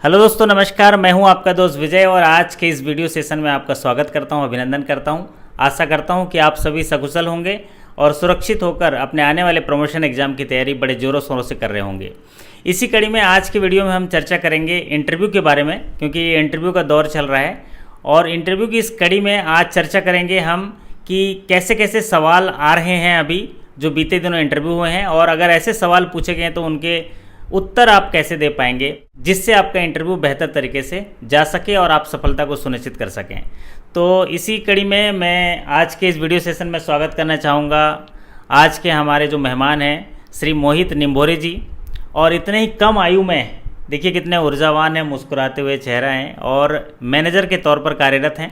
Hello दोस्तों, नमस्कार। मैं हूं आपका दोस्त विजय और आज के इस वीडियो सेशन में आपका स्वागत करता हूं, अभिनंदन करता हूं। आशा करता हूं कि आप सभी सकुशल होंगे और सुरक्षित होकर अपने आने वाले प्रमोशन एग्जाम की तैयारी बड़े ज़ोरों शोरों से कर रहे होंगे। इसी कड़ी में आज के वीडियो में हम चर्चा करेंगे इंटरव्यू के बारे में, क्योंकि ये इंटरव्यू का दौर चल रहा है। और इंटरव्यू की इस कड़ी में आज चर्चा करेंगे हम कि कैसे कैसे सवाल आ रहे हैं अभी जो बीते दिनों इंटरव्यू हुए हैं, और अगर ऐसे सवाल पूछे गए तो उनके उत्तर आप कैसे दे पाएंगे जिससे आपका इंटरव्यू बेहतर तरीके से जा सके और आप सफलता को सुनिश्चित कर सकें। तो इसी कड़ी में मैं आज के इस वीडियो सेशन में स्वागत करना चाहूँगा आज के हमारे जो मेहमान हैं श्री मोहित निम्भोरे जी। और इतने ही कम आयु में देखिए कितने ऊर्जावान हैं, मुस्कुराते हुए चेहरा हैं और मैनेजर के तौर पर कार्यरत हैं।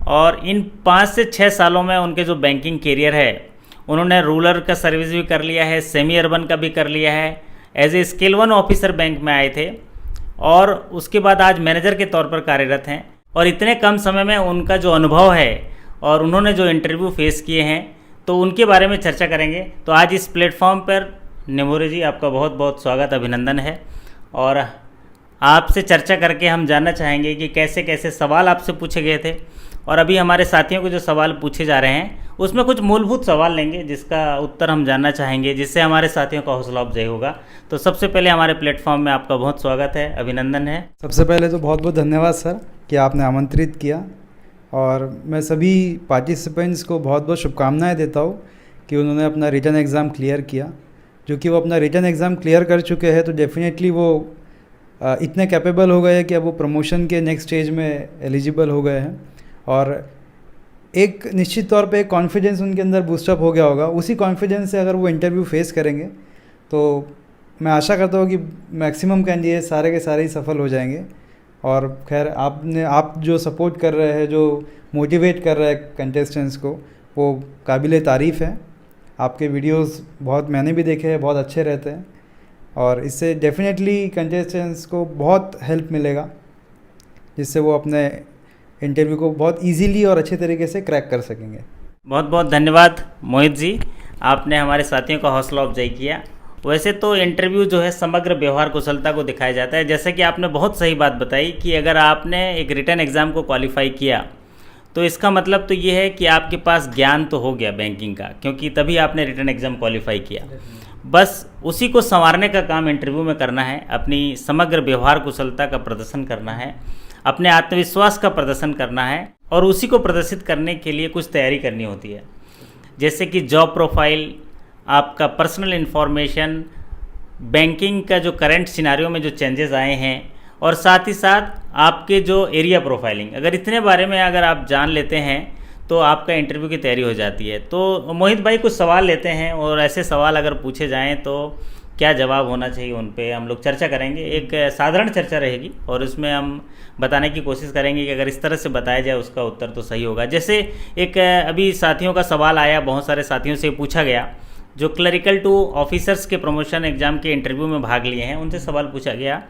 और इन 5 से 6 सालों में उनके जो बैंकिंग कैरियर है, उन्होंने रूरल का सर्विस भी कर लिया है, सेमी अर्बन का भी कर लिया है। As a scale 1 officer bank में आए थे और उसके बाद आज मैनेजर के तौर पर कार्यरत हैं। और इतने कम समय में उनका जो अनुभव है और उन्होंने जो इंटरव्यू फेस किए हैं, तो उनके बारे में चर्चा करेंगे। तो आज इस प्लेटफॉर्म पर निम्भोरे जी आपका बहुत बहुत स्वागत, अभिनंदन है। और आपसे चर्चा करके हम जानना चाहेंगे कि कैसे कैसे सवाल आपसे पूछे गए थे, और अभी हमारे साथियों को जो सवाल पूछे जा रहे हैं उसमें कुछ मूलभूत सवाल लेंगे जिसका उत्तर हम जानना चाहेंगे, जिससे हमारे साथियों का हौसला अफजाई होगा। तो सबसे पहले हमारे प्लेटफॉर्म में आपका बहुत स्वागत है, अभिनंदन है। सबसे पहले तो बहुत बहुत धन्यवाद सर कि आपने आमंत्रित किया, और मैं सभी पार्टिसिपेंट्स को बहुत बहुत शुभकामनाएं देता हूँ कि उन्होंने अपना रिटन एग्ज़ाम क्लियर किया। जो कि वो अपना रिटन एग्ज़ाम क्लियर कर चुके हैं तो डेफिनेटली वो इतने कैपेबल हो गए हैं कि अब वो प्रमोशन के नेक्स्ट स्टेज में एलिजिबल हो गए हैं, और एक निश्चित तौर पे एक कॉन्फिडेंस उनके अंदर बूस्टअप हो गया होगा। उसी कॉन्फिडेंस से अगर वो इंटरव्यू फेस करेंगे तो मैं आशा करता हूँ कि मैक्सिमम कैंडिडेट सारे के सारे ही सफल हो जाएंगे। और खैर आप जो सपोर्ट कर रहे हैं, जो मोटिवेट कर रहे हैं कंटेस्टेंट्स को, वो काबिल तारीफ़ है। आपके वीडियोस बहुत मैंने भी देखे हैं, बहुत अच्छे रहते हैं, और इससे डेफिनेटली कंटेस्टेंट्स को बहुत हेल्प मिलेगा, जिससे वो अपने इंटरव्यू को बहुत इजीली और अच्छे तरीके से क्रैक कर सकेंगे। बहुत बहुत धन्यवाद मोहित जी, आपने हमारे साथियों का हौसला अफजाई किया। वैसे तो इंटरव्यू जो है समग्र व्यवहार कुशलता को दिखाया जाता है। जैसे कि आपने बहुत सही बात बताई कि अगर आपने एक रिटन एग्ज़ाम को क्वालिफाई किया तो इसका मतलब तो ये है कि आपके पास ज्ञान तो हो गया बैंकिंग का, क्योंकि तभी आपने रिटन एग्ज़ाम क्वालिफाई किया। बस उसी को संवारने का काम इंटरव्यू में करना है, अपनी समग्र व्यवहार कुशलता का प्रदर्शन करना है, अपने आत्मविश्वास का प्रदर्शन करना है, और उसी को प्रदर्शित करने के लिए कुछ तैयारी करनी होती है। जैसे कि जॉब प्रोफाइल, आपका पर्सनल इन्फॉर्मेशन, बैंकिंग का जो करंट सिनारियो में जो चेंजेस आए हैं, और साथ ही साथ आपके जो एरिया प्रोफाइलिंग, अगर इतने बारे में अगर आप जान लेते हैं तो आपका इंटरव्यू की तैयारी हो जाती है। तो मोहित भाई कुछ सवाल लेते हैं, और ऐसे सवाल अगर पूछे जाएं तो क्या जवाब होना चाहिए उन पे हम लोग चर्चा करेंगे। एक साधारण चर्चा रहेगी और उसमें हम बताने की कोशिश करेंगे कि अगर इस तरह से बताया जाए उसका उत्तर तो सही होगा। जैसे एक अभी साथियों का सवाल आया, बहुत सारे साथियों से पूछा गया जो क्लरिकल टू ऑफिसर्स के प्रमोशन एग्ज़ाम के इंटरव्यू में भाग लिए हैं, उनसे सवाल पूछा गया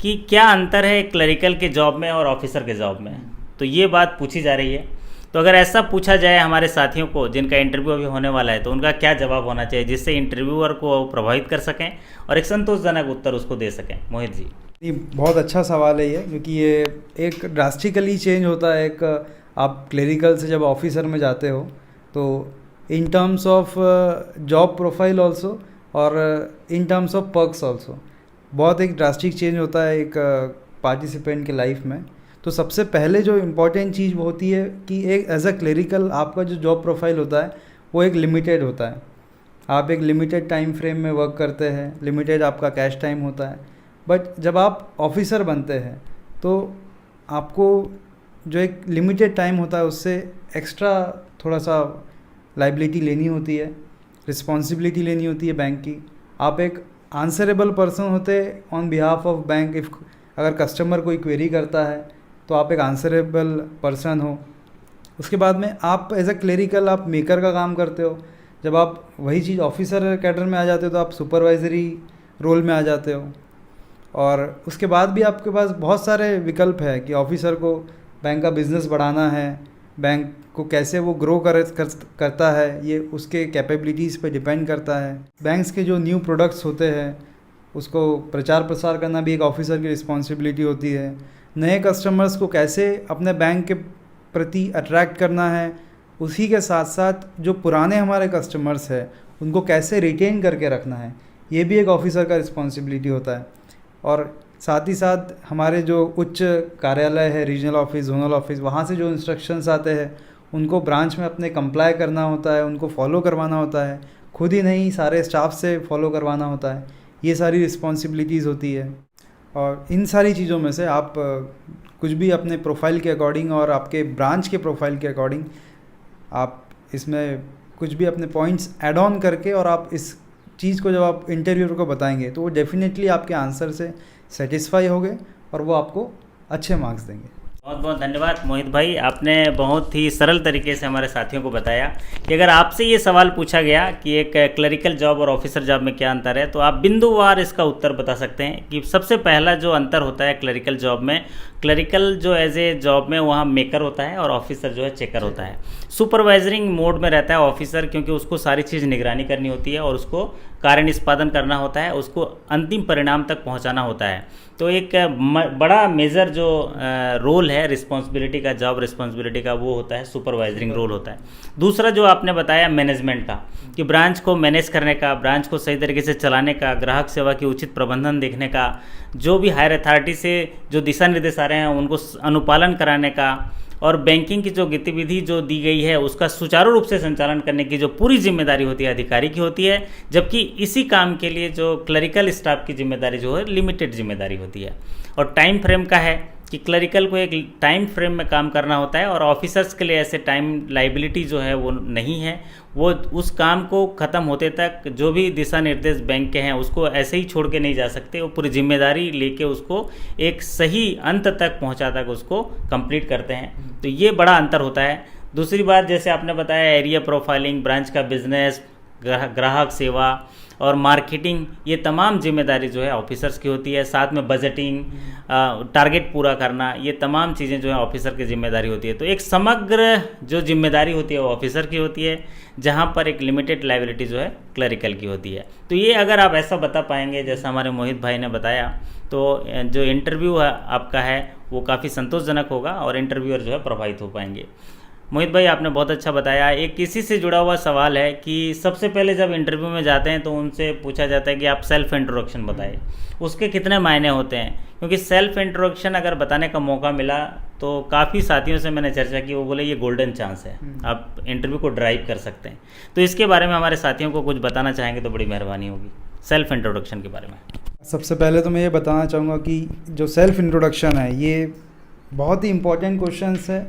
कि क्या अंतर है क्लरिकल के जॉब में और ऑफिसर के जॉब में। तो ये बात पूछी जा रही है। तो अगर ऐसा पूछा जाए हमारे साथियों को जिनका इंटरव्यू अभी होने वाला है, तो उनका क्या जवाब होना चाहिए जिससे इंटरव्यूअर को प्रभावित कर सकें और एक संतोषजनक उत्तर उसको दे सकें। मोहित जी, ये बहुत अच्छा सवाल है ये, क्योंकि ये एक ड्रास्टिकली चेंज होता है। एक आप क्लरिकल से जब ऑफिसर में जाते हो तो in terms of job profile also और in terms of perks also बहुत एक ड्रास्टिक चेंज होता है एक पार्टिसिपेंट के लाइफ में। तो सबसे पहले जो इम्पॉर्टेंट चीज़ वो होती है कि एक एज अ क्लरिकल आपका जो जॉब प्रोफाइल होता है वो एक लिमिटेड होता है। आप एक लिमिटेड टाइम फ्रेम में वर्क करते हैं, लिमिटेड आपका कैश टाइम होता है। बट जब आप ऑफिसर बनते हैं तो आपको जो एक लिमिटेड टाइम होता है उससे एक्स्ट्रा थोड़ा सा लाइबिलिटी लेनी होती है, रिस्पॉन्सिबिलिटी लेनी होती है बैंक की। आप एक आंसरेबल पर्सन होते on behalf of bank. If अगर कस्टमर कोई क्वेरी करता है तो आप एक आंसरेबल पर्सन हो। उसके बाद में आप एज अ क्लरिकल आप मेकर का काम करते हो। जब आप वही चीज़ ऑफिसर कैडर में आ जाते हो तो आप सुपरवाइजरी रोल में आ जाते हो। और उसके बाद भी आपके पास बहुत सारे विकल्प है कि ऑफिसर को बैंक का बिज़नेस बढ़ाना है, बैंक को कैसे वो ग्रो करता है, ये उसके कैपेबिलिटीज़ पे डिपेंड करता है। बैंक्स के जो न्यू प्रोडक्ट्स होते हैं उसको प्रचार प्रसार करना भी एक ऑफिसर की रिस्पॉन्सिबिलिटी होती है। नए कस्टमर्स को कैसे अपने बैंक के प्रति अट्रैक्ट करना है, उसी के साथ साथ जो पुराने हमारे कस्टमर्स हैं उनको कैसे रिटेन करके रखना है, ये भी एक ऑफिसर का रिस्पॉन्सिबिलिटी होता है। और साथ ही साथ हमारे जो उच्च कार्यालय है, रीजनल ऑफिस, जोनल ऑफिस, वहाँ से जो इंस्ट्रक्शंस आते हैं उनको ब्रांच में अपने कंप्लाई करना होता है, उनको फॉलो करवाना होता है, खुद ही नहीं सारे स्टाफ से फॉलो करवाना होता है। ये सारी रिस्पॉन्सिबिलिटीज़ होती है। और इन सारी चीज़ों में से आप कुछ भी अपने प्रोफाइल के अकॉर्डिंग और आपके ब्रांच के प्रोफाइल के अकॉर्डिंग आप इसमें कुछ भी अपने पॉइंट्स ऐड ऑन करके और आप इस चीज़ को जब आप इंटरव्यूअर को बताएंगे तो वो डेफिनेटली आपके आंसर से सेटिस्फाई होंगे और वो आपको अच्छे मार्क्स देंगे। बहुत बहुत धन्यवाद मोहित भाई, आपने बहुत ही सरल तरीके से हमारे साथियों को बताया कि अगर आपसे ये सवाल पूछा गया कि एक क्लरिकल जॉब और ऑफिसर जॉब में क्या अंतर है, तो आप बिंदुवार इसका उत्तर बता सकते हैं कि सबसे पहला जो अंतर होता है क्लरिकल जॉब में, क्लरिकल जो एज ए जॉब में वहाँ मेकर होता है और ऑफिसर जो है चेकर होता है। सुपरवाइजरिंग मोड में रहता है ऑफिसर, क्योंकि उसको सारी चीज़ निगरानी करनी होती है और उसको कार्य निष्पादन करना होता है, उसको अंतिम परिणाम तक पहुंचाना होता है। तो एक बड़ा मेजर जो रोल है रिस्पॉन्सिबिलिटी का, जॉब रिस्पॉन्सिबिलिटी का, वो होता है सुपरवाइजरिंग रोल होता है। दूसरा जो आपने बताया मैनेजमेंट का, कि ब्रांच को मैनेज करने का, ब्रांच को सही तरीके से चलाने का, ग्राहक सेवा की उचित प्रबंधन देखने का, जो भी हायर अथॉरिटी से जो दिशा निर्देश आ रहे हैं उनको अनुपालन कराने का, और बैंकिंग की जो गतिविधि जो दी गई है उसका सुचारू रूप से संचालन करने की जो पूरी जिम्मेदारी होती है अधिकारी की होती है। जबकि इसी काम के लिए जो क्लरिकल स्टाफ की जिम्मेदारी जो है लिमिटेड जिम्मेदारी होती है। और टाइम फ्रेम का है कि क्लरिकल को एक टाइम फ्रेम में काम करना होता है और ऑफिसर्स के लिए ऐसे टाइम लाइबिलिटी जो है वो नहीं है। वो उस काम को ख़त्म होते तक जो भी दिशा निर्देश बैंक के हैं उसको ऐसे ही छोड़ के नहीं जा सकते, वो पूरी जिम्मेदारी लेके उसको एक सही अंत तक पहुंचा तक उसको कंप्लीट करते हैं। तो ये बड़ा अंतर होता है। दूसरी बात, जैसे आपने बताया एरिया प्रोफाइलिंग, ब्रांच का बिजनेस, ग्राहक सेवा और मार्केटिंग, ये तमाम जिम्मेदारी जो है ऑफिसर्स की होती है। साथ में बजटिंग, टारगेट पूरा करना, ये तमाम चीज़ें जो है ऑफिसर की जिम्मेदारी होती है। तो एक समग्र जो जिम्मेदारी होती है वो ऑफिसर की होती है, जहाँ पर एक लिमिटेड लायबिलिटी जो है क्लरिकल की होती है। तो ये अगर आप ऐसा बता पाएंगे जैसा हमारे मोहित भाई ने बताया, तो जो इंटरव्यू है आपका है वो काफ़ी संतोषजनक होगा और इंटरव्यूअर जो है प्रभावित हो पाएंगे। मोहित भाई, आपने बहुत अच्छा बताया। एक इसी से जुड़ा हुआ सवाल है कि सबसे पहले जब इंटरव्यू में जाते हैं तो उनसे पूछा जाता है कि आप सेल्फ इंट्रोडक्शन बताइए, उसके कितने मायने होते हैं? क्योंकि सेल्फ इंट्रोडक्शन अगर बताने का मौका मिला तो काफ़ी साथियों से मैंने चर्चा की, वो बोले ये गोल्डन चांस है, आप इंटरव्यू को ड्राइव कर सकते हैं। तो इसके बारे में हमारे साथियों को कुछ बताना चाहेंगे तो बड़ी मेहरबानी होगी, सेल्फ इंट्रोडक्शन के बारे में। सबसे पहले तो मैं ये बताना चाहूँगा कि जो सेल्फ इंट्रोडक्शन है ये बहुत ही इम्पोर्टेंट क्वेश्चन है।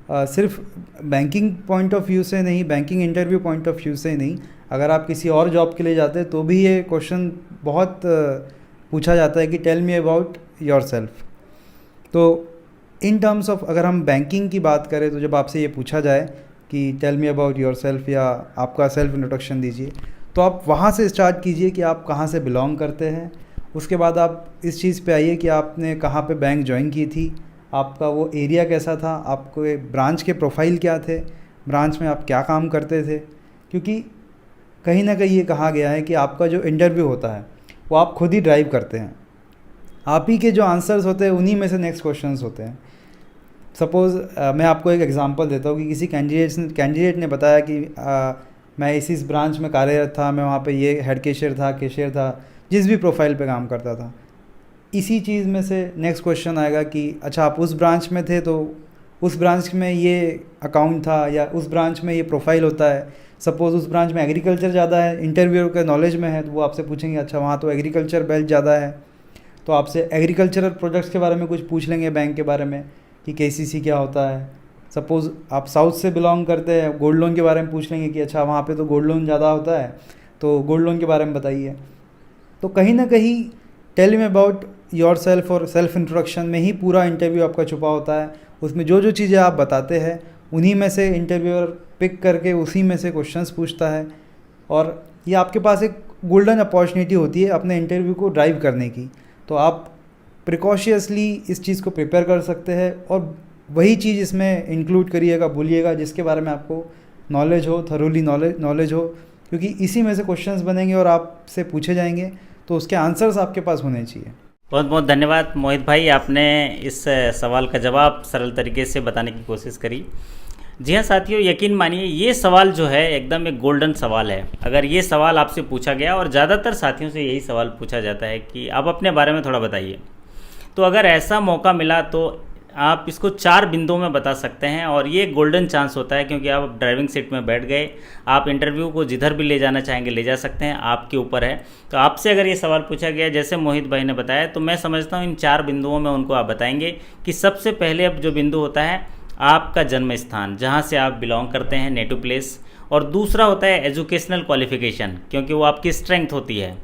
सिर्फ बैंकिंग पॉइंट ऑफ व्यू से नहीं, banking interview point of view से नहीं, अगर आप किसी और जॉब के लिए जाते हैं तो भी ये क्वेश्चन बहुत पूछा जाता है कि tell me about yourself. तो इन टर्म्स ऑफ अगर हम बैंकिंग की बात करें तो जब आपसे ये पूछा जाए कि tell me about yourself या आपका सेल्फ इंट्रोडक्शन दीजिए, तो आप वहाँ से स्टार्ट कीजिए कि आप कहाँ से बिलोंग करते हैं। उसके बाद आप इस चीज़ पे आइए कि आपने कहाँ पे बैंक ज्वाइन की थी, आपका वो एरिया कैसा था, आपको ब्रांच के प्रोफाइल क्या थे, ब्रांच में आप क्या काम करते थे। क्योंकि कहीं ना कहीं ये कहा गया है कि आपका जो इंटरव्यू होता है वो आप खुद ही ड्राइव करते हैं, आप ही के जो आंसर्स होते हैं उन्हीं में से नेक्स्ट क्वेश्चंस होते हैं। सपोज़ मैं आपको एक एग्जांपल देता हूँ कि किसी कैंडिडेट ने बताया कि मैं इस ब्रांच में कार्यरत था, मैं वहाँ पे ये हेड कैशियर था, जिस भी प्रोफाइल पे काम करता था। इसी चीज़ में से नेक्स्ट क्वेश्चन आएगा कि अच्छा आप उस ब्रांच में थे तो उस ब्रांच में ये अकाउंट था या उस ब्रांच में ये प्रोफाइल होता है। सपोज़ उस ब्रांच में एग्रीकल्चर ज़्यादा है, इंटरव्यूअर के नॉलेज में है, तो वो आपसे पूछेंगे अच्छा वहाँ तो एग्रीकल्चर बेल्ट ज़्यादा है, तो आपसे एग्रीकल्चरल प्रोडक्ट्स के बारे में कुछ पूछ लेंगे, बैंक के बारे में कि KCC क्या होता है। सपोज़ आप साउथ से बिलोंग करते हैं, गोल्ड लोन के बारे में पूछ लेंगे कि अच्छा वहाँ पे तो गोल्ड लोन ज़्यादा होता है, तो गोल्ड लोन के बारे में बताइए। तो कहीं ना कहीं tell me about yourself और सेल्फ इंट्रोडक्शन में ही पूरा इंटरव्यू आपका छुपा होता है। उसमें जो जो चीज़ें आप बताते हैं उन्हीं में से इंटरव्यूअर पिक करके उसी में से क्वेश्चंस पूछता है, और ये आपके पास एक गोल्डन अपॉर्चुनिटी होती है अपने इंटरव्यू को ड्राइव करने की। तो आप प्रिकॉशियसली इस चीज़ को प्रिपेयर कर सकते हैं और वही चीज़ इसमें इंक्लूड करिएगा, भूलिएगा जिसके बारे में आपको नॉलेज हो, थरोली नॉलेज हो, क्योंकि इसी में से क्वेश्चंस बनेंगे और आपसे पूछे जाएंगे। तो उसके आंसर्स आपके पास होने चाहिए। बहुत बहुत धन्यवाद मोहित भाई, आपने इस सवाल का जवाब सरल तरीके से बताने की कोशिश करी। जी हाँ साथियों, यकीन मानिए ये सवाल जो है एकदम एक गोल्डन सवाल है। अगर ये सवाल आपसे पूछा गया, और ज़्यादातर साथियों से यही सवाल पूछा जाता है कि आप अपने बारे में थोड़ा बताइए, तो अगर ऐसा मौका मिला तो आप इसको 4 बिंदुओं में बता सकते हैं। और ये गोल्डन चांस होता है क्योंकि आप ड्राइविंग सीट में बैठ गए, आप इंटरव्यू को जिधर भी ले जाना चाहेंगे ले जा सकते हैं, आपके ऊपर है। तो आपसे अगर ये सवाल पूछा गया जैसे मोहित भाई ने बताया, तो मैं समझता हूँ इन 4 बिंदुओं में उनको आप बताएंगे कि सबसे पहले अब जो बिंदु होता है आपका जन्म स्थान, जहाँ से आप बिलोंग करते हैं, नेटिव प्लेस। और दूसरा होता है एजुकेशनल क्वालिफिकेशन, क्योंकि वो आपकी स्ट्रेंथ होती है।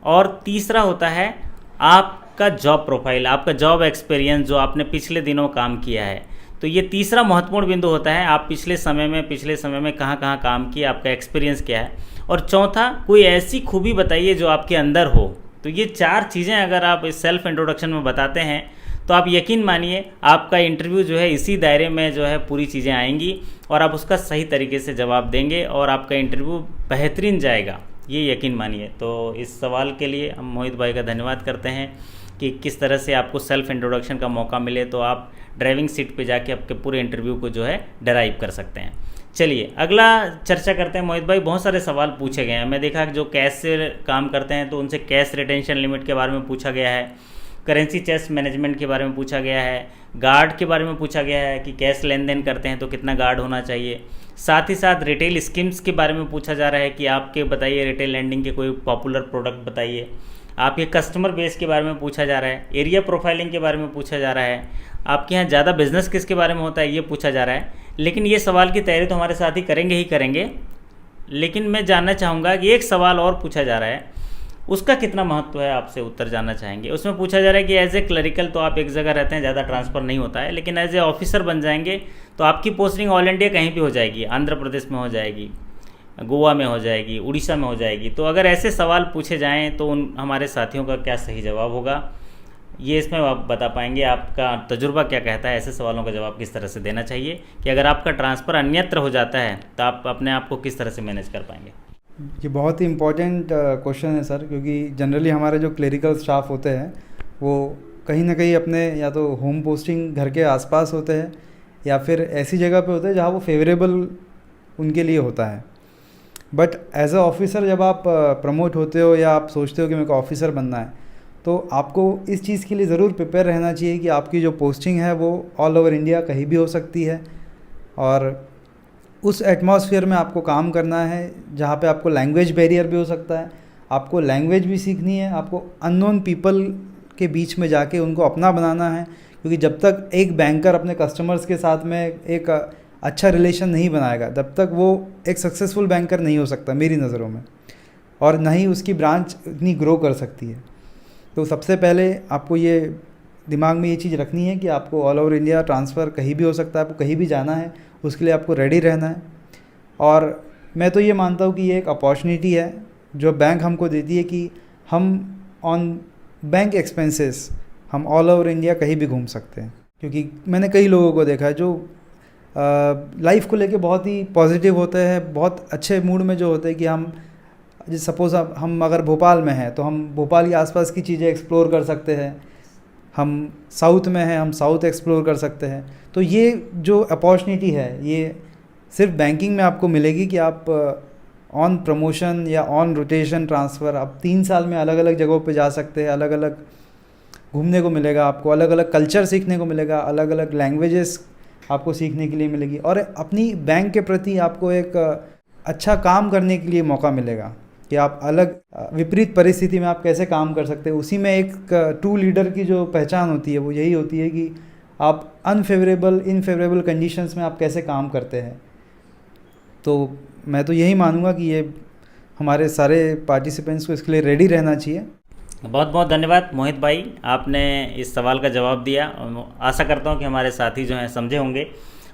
और तीसरा होता है आपका जॉब प्रोफाइल, आपका जॉब एक्सपीरियंस, जो आपने पिछले दिनों काम किया है। तो ये तीसरा महत्वपूर्ण बिंदु होता है, आप पिछले समय में कहाँ कहाँ काम किया, आपका एक्सपीरियंस क्या है। और चौथा, कोई ऐसी खूबी बताइए जो आपके अंदर हो। तो ये 4 चीज़ें अगर आप इस सेल्फ इंट्रोडक्शन में बताते हैं तो आप यकीन मानिए आपका इंटरव्यू जो है इसी दायरे में जो है पूरी चीज़ें आएंगी और आप उसका सही तरीके से जवाब देंगे और आपका इंटरव्यू बेहतरीन जाएगा, ये यकीन मानिए। तो इस सवाल के लिए हम मोहित भाई का धन्यवाद करते हैं कि किस तरह से आपको सेल्फ इंट्रोडक्शन का मौका मिले तो आप ड्राइविंग सीट पे जाके आपके पूरे इंटरव्यू को जो है डराइव कर सकते हैं। चलिए अगला चर्चा करते हैं। मोहित भाई, बहुत सारे सवाल पूछे गए हैं। मैं देखा जो कैश से काम करते हैं तो उनसे कैश रिटेंशन लिमिट के बारे में पूछा गया है, करेंसी चेस्ट मैनेजमेंट के बारे में पूछा गया है, गार्ड के बारे में पूछा गया है कि कैश लेन देन करते हैं तो कितना गार्ड होना चाहिए। साथ ही साथ रिटेल स्कीम्स के बारे में पूछा जा रहा है कि आपके बताइए रिटेल लैंडिंग के कोई पॉपुलर प्रोडक्ट बताइए। आपके कस्टमर बेस के बारे में पूछा जा रहा है, एरिया प्रोफाइलिंग के बारे में पूछा जा रहा है, आपके यहाँ ज़्यादा बिजनेस किसके बारे में होता है ये पूछा जा रहा है। लेकिन ये सवाल की तैयारी तो हमारे साथ ही करेंगे, लेकिन मैं जानना चाहूँगा कि एक सवाल और पूछा जा रहा है, उसका कितना महत्व है आपसे उत्तर जानना चाहेंगे। उसमें पूछा जा रहा है कि एज ए क्लरिकल तो आप एक जगह रहते हैं, ज़्यादा ट्रांसफ़र नहीं होता है, लेकिन एज ए ऑफिसर बन जाएंगे तो आपकी पोस्टिंग ऑल इंडिया कहीं भी हो जाएगी, आंध्र प्रदेश में हो जाएगी, गोवा में हो जाएगी, उड़ीसा में हो जाएगी। तो अगर ऐसे सवाल पूछे जाएँ तो उन हमारे साथियों का क्या सही जवाब होगा, ये इसमें आप बता पाएंगे। आपका तजुर्बा क्या कहता है, ऐसे सवालों का जवाब किस तरह से देना चाहिए कि अगर आपका ट्रांसफ़र अन्यत्र हो जाता है तो आप अपने आप को किस तरह से मैनेज कर पाएंगे। ये बहुत ही इम्पोर्टेंट क्वेश्चन है सर, क्योंकि जनरली हमारे जो क्लरिकल स्टाफ होते हैं वो कहीं ना कहीं अपने या तो होम पोस्टिंग घर के आसपास होते हैं या फिर ऐसी जगह पे होते हैं जहाँ वो फेवरेबल उनके लिए होता है। बट एज अ ऑफिसर जब आप प्रमोट होते हो या आप सोचते हो कि मेरे को ऑफिसर बनना है, तो आपको इस चीज़ के लिए ज़रूर प्रिपेयर रहना चाहिए कि आपकी जो पोस्टिंग है वो ऑल ओवर इंडिया कहीं भी हो सकती है और उस एटमॉस्फेयर में आपको काम करना है जहाँ पे आपको लैंग्वेज बैरियर भी हो सकता है, आपको लैंग्वेज भी सीखनी है, आपको अननोन पीपल के बीच में जाके उनको अपना बनाना है। क्योंकि जब तक एक बैंकर अपने कस्टमर्स के साथ में एक अच्छा रिलेशन नहीं बनाएगा तब तक वो एक सक्सेसफुल बैंकर नहीं हो सकता मेरी नज़रों में, और ना ही उसकी ब्रांच इतनी ग्रो कर सकती है। तो सबसे पहले आपको ये दिमाग में ये चीज़ रखनी है कि आपको ऑल ओवर इंडिया ट्रांसफ़र कहीं भी हो सकता है, आपको कहीं भी जाना है, उसके लिए आपको रेडी रहना है। और मैं तो ये मानता हूँ कि ये एक अपॉर्चुनिटी है जो बैंक हमको देती है कि हम ऑन बैंक एक्सपेंसेस हम ऑल ओवर इंडिया कहीं भी घूम सकते हैं। क्योंकि मैंने कई लोगों को देखा है जो लाइफ को लेके बहुत ही पॉजिटिव होते हैं, बहुत अच्छे मूड में जो होते हैं कि हम सपोज़ हम अगर भोपाल में हैं तो हम भोपाल के आसपास की चीज़ें एक्सप्लोर कर सकते हैं, हम साउथ में हैं हम साउथ एक्सप्लोर कर सकते हैं। तो ये जो अपॉर्चुनिटी है ये सिर्फ बैंकिंग में आपको मिलेगी कि आप ऑन प्रमोशन या ऑन रोटेशन ट्रांसफ़र आप 3 साल में अलग अलग जगहों पे जा सकते हैं, अलग अलग घूमने को मिलेगा, आपको अलग अलग कल्चर सीखने को मिलेगा, अलग अलग लैंग्वेजेस आपको सीखने के लिए मिलेगी और अपनी बैंक के प्रति आपको एक अच्छा काम करने के लिए मौका मिलेगा कि आप अलग विपरीत परिस्थिति में आप कैसे काम कर सकते हैं। उसी में एक ट्रू लीडर की जो पहचान होती है वो यही होती है कि आप इनफेवरेबल कंडीशंस में आप कैसे काम करते हैं। तो मैं तो यही मानूंगा कि ये हमारे सारे पार्टिसिपेंट्स को इसके लिए रेडी रहना चाहिए। बहुत बहुत धन्यवाद मोहित भाई, आपने इस सवाल का जवाब दिया। आशा करता हूँ कि हमारे साथी जो हैं समझे होंगे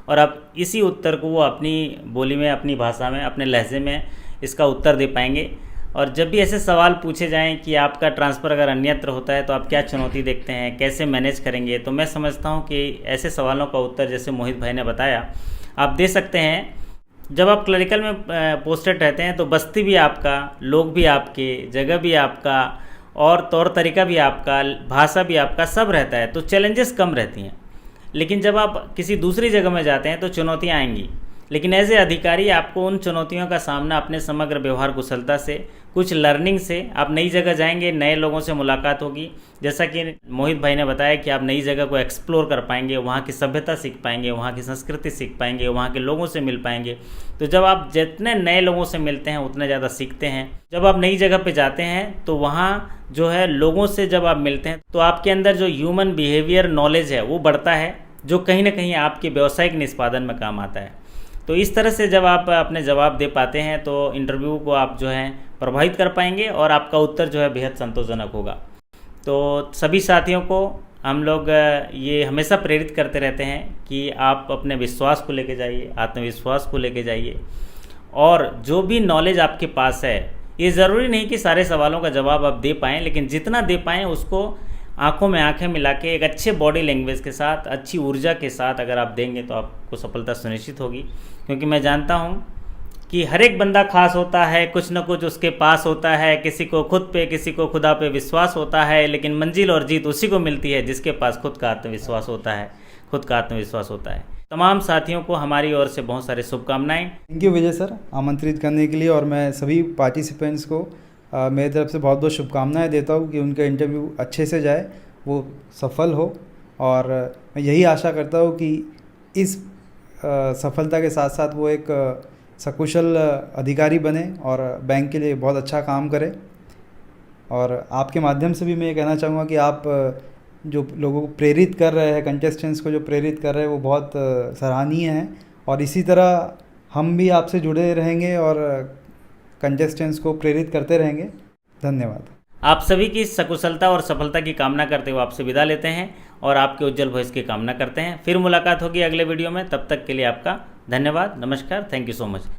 और अब इसी उत्तर को वो अपनी बोली में, अपनी भाषा में, अपने लहजे में इसका उत्तर दे पाएंगे। और जब भी ऐसे सवाल पूछे जाएं कि आपका ट्रांसफ़र अगर अन्यत्र होता है तो आप क्या चुनौती देखते हैं, कैसे मैनेज करेंगे, तो मैं समझता हूं कि ऐसे सवालों का उत्तर जैसे मोहित भाई ने बताया आप दे सकते हैं। जब आप क्लरिकल में पोस्टेड रहते हैं तो बस्ती भी आपका, लोग भी आपके, जगह भी आपका और तौर तरीका भी आपका, भाषा भी आपका, सब रहता है, तो चैलेंजेस कम रहती हैं। लेकिन जब आप किसी दूसरी जगह में जाते हैं तो चुनौतियाँ आएंगी, लेकिन एज ए अधिकारी आपको उन चुनौतियों का सामना अपने समग्र व्यवहार कुशलता से, कुछ लर्निंग से, आप नई जगह जाएंगे, नए लोगों से मुलाकात होगी। जैसा कि मोहित भाई ने बताया कि आप नई जगह को एक्सप्लोर कर पाएंगे, वहाँ की सभ्यता सीख पाएंगे, वहाँ की संस्कृति सीख पाएंगे, वहाँ के लोगों से मिल पाएंगे। तो जब आप जितने नए लोगों से मिलते हैं उतने ज़्यादा सीखते हैं। जब आप नई जगह पर जाते हैं तो वहाँ जो है लोगों से जब आप मिलते हैं तो आपके अंदर जो ह्यूमन बिहेवियर नॉलेज है वो बढ़ता है, जो कहीं ना कहीं आपके व्यावसायिक निष्पादन में काम आता है। तो इस तरह से जब आप अपने जवाब दे पाते हैं तो इंटरव्यू को आप जो है प्रभावित कर पाएंगे और आपका उत्तर जो है बेहद संतोषजनक होगा। तो सभी साथियों को हम लोग ये हमेशा प्रेरित करते रहते हैं कि आप अपने विश्वास को लेके जाइए, आत्मविश्वास को लेके जाइए, और जो भी नॉलेज आपके पास है, ये ज़रूरी नहीं कि सारे सवालों का जवाब आप दे पाएँ, लेकिन जितना दे पाएँ उसको आंखों में आंखें मिला के एक अच्छे बॉडी लैंग्वेज के साथ, अच्छी ऊर्जा के साथ अगर आप देंगे तो आपको सफलता सुनिश्चित होगी। क्योंकि मैं जानता हूँ कि हर एक बंदा खास होता है, कुछ न कुछ उसके पास होता है, किसी को खुद पे, किसी को खुदा पे विश्वास होता है, लेकिन मंजिल और जीत उसी को मिलती है जिसके पास खुद का आत्मविश्वास होता है, खुद का आत्मविश्वास होता है। तमाम साथियों को हमारी ओर से बहुत सारी शुभकामनाएं। थैंक यू विजय सर आमंत्रित करने के लिए, और मैं सभी पार्टिसिपेंट्स को मेरी तरफ से बहुत बहुत शुभकामनाएं देता हूँ कि उनका इंटरव्यू अच्छे से जाए, वो सफल हो। और मैं यही आशा करता हूँ कि इस सफलता के साथ साथ वो एक सकुशल अधिकारी बने और बैंक के लिए बहुत अच्छा काम करे। और आपके माध्यम से भी मैं ये कहना चाहूँगा कि आप जो लोगों को प्रेरित कर रहे हैं, कंटेस्टेंट्स को जो प्रेरित कर रहे हैं, वो बहुत सराहनीय हैं। और इसी तरह हम भी आपसे जुड़े रहेंगे और कंटेस्टेंट्स को प्रेरित करते रहेंगे। धन्यवाद। आप सभी की सकुशलता और सफलता की कामना करते हुए आपसे विदा लेते हैं और आपके उज्जवल भविष्य की कामना करते हैं। फिर मुलाकात होगी अगले वीडियो में, तब तक के लिए आपका धन्यवाद। नमस्कार, थैंक यू सो मच।